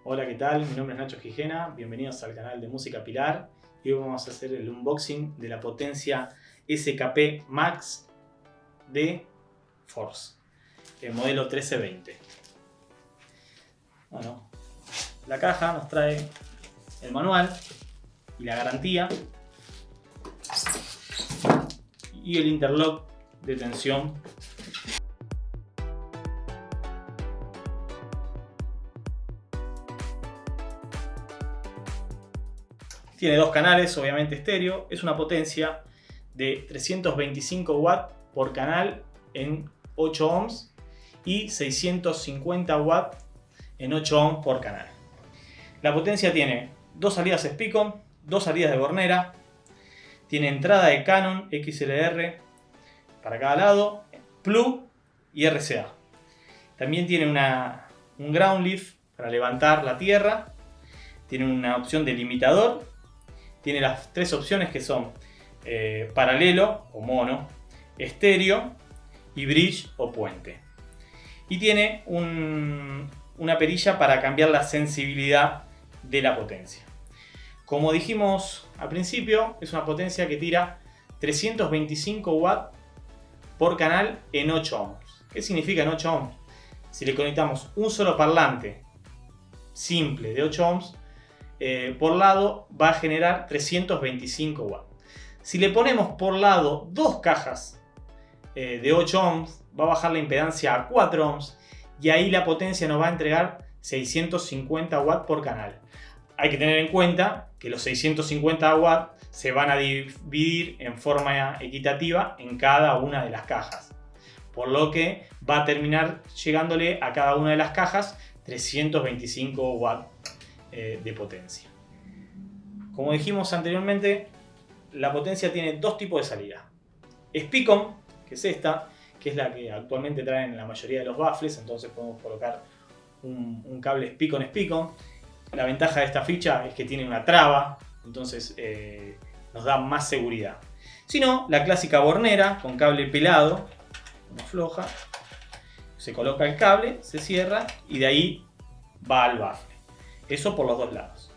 Hola, ¿qué tal? Mi nombre es Nacho Gijena, bienvenidos al canal de Música Pilar y hoy vamos a hacer el unboxing de la potencia SKP Max de Force, el modelo 1320. Bueno, la caja nos trae el manual y la garantía y el interlock de tensión. Tiene dos canales, obviamente estéreo. Es una potencia de 325 watts por canal en 8 ohms y 650 watts en 8 ohms por canal. La potencia tiene dos salidas Speakon, dos salidas de Bornera, tiene entrada de Canon XLR para cada lado, plug y RCA. También tiene un ground lift para levantar la tierra, tiene una opción de limitador. Tiene las tres opciones que son paralelo o mono, estéreo y bridge o puente. Y tiene una perilla para cambiar la sensibilidad de la potencia. Como dijimos al principio, es una potencia que tira 325 watts por canal en 8 ohms. ¿Qué significa en 8 ohms? Si le conectamos un solo parlante simple de 8 ohms, por lado va a generar 325 watts. Si le ponemos por lado dos cajas de 8 ohms, va a bajar la impedancia a 4 ohms y ahí la potencia nos va a entregar 650 watts por canal. Hay que tener en cuenta que los 650 watts se van a dividir en forma equitativa en cada una de las cajas, por lo que va a terminar llegándole a cada una de las cajas 325 watts de potencia. Como dijimos anteriormente, la potencia tiene dos tipos de salida. Speakon, que es esta, que es la que actualmente traen la mayoría de los baffles, entonces podemos colocar un cable Speakon. La ventaja de esta ficha es que tiene una traba, entonces nos da más seguridad. Si no, la clásica Bornera con cable pelado, uno afloja, se coloca el cable, se cierra y de ahí va al baffle. Eso por los dos lados.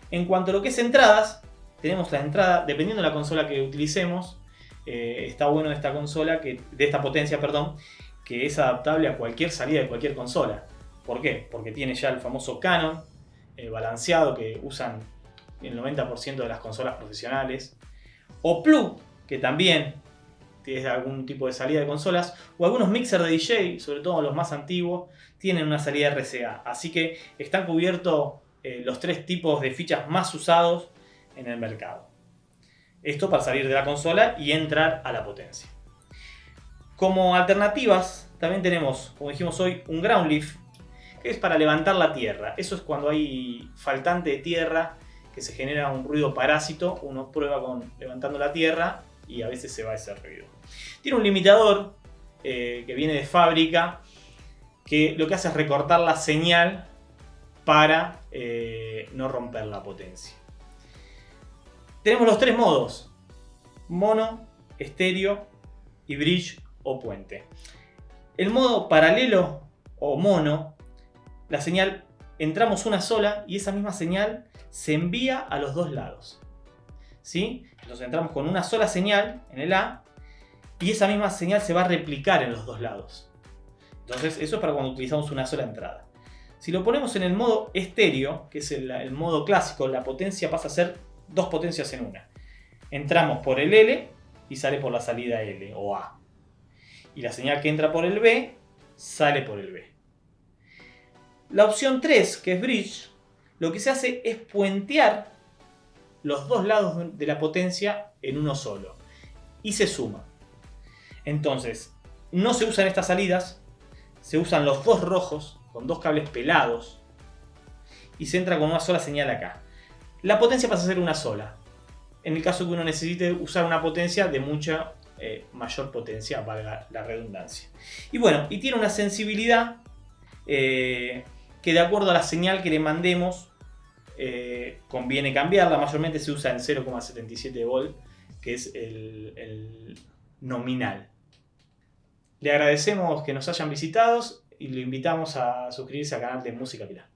En cuanto a lo que es entradas, tenemos la entrada, dependiendo de la consola que utilicemos, está bueno de esta consola, de esta potencia, perdón, que es adaptable a cualquier salida de cualquier consola. ¿Por qué? Porque tiene ya el famoso Canon balanceado que usan el 90% de las consolas profesionales, o plug, que también tiene algún tipo de salida de consolas, o algunos mixers de DJ, sobre todo los más antiguos, tienen una salida RCA. Así que están cubiertos los tres tipos de fichas más usados en el mercado. Esto para salir de la consola y entrar a la potencia. Como alternativas también tenemos, como dijimos hoy, un ground lift, que es para levantar la tierra. Eso es cuando hay faltante de tierra, que se genera un ruido parásito. Uno prueba con levantando la tierra y a veces se va ese ruido. Tiene un limitador que viene de fábrica, que lo que hace es recortar la señal para no romper la potencia. Tenemos los tres modos: mono, estéreo y bridge o puente. El modo paralelo o mono, la señal entramos una sola y esa misma señal se envía a los dos lados. ¿Sí? Entonces entramos con una sola señal en el A y esa misma señal se va a replicar en los dos lados. Entonces eso es para cuando utilizamos una sola entrada. Si lo ponemos en el modo estéreo, que es el modo clásico, la potencia pasa a ser dos potencias en una. Entramos por el L y sale por la salida L o A. Y la señal que entra por el B sale por el B. La opción 3, que es bridge, lo que se hace es puentear los dos lados de la potencia en uno solo y se suma. Entonces, no se usan estas salidas, se usan los dos rojos con dos cables pelados y se entra con una sola señal acá. La potencia pasa a ser una sola, en el caso que uno necesite usar una potencia de mucha mayor potencia, valga la redundancia. Y bueno, y tiene una sensibilidad que de acuerdo a la señal que le mandemos conviene cambiarla. Mayormente se usa en 0,77 volt, que es el nominal. Le agradecemos que nos hayan visitado y lo invitamos a suscribirse al canal de Música Pilar.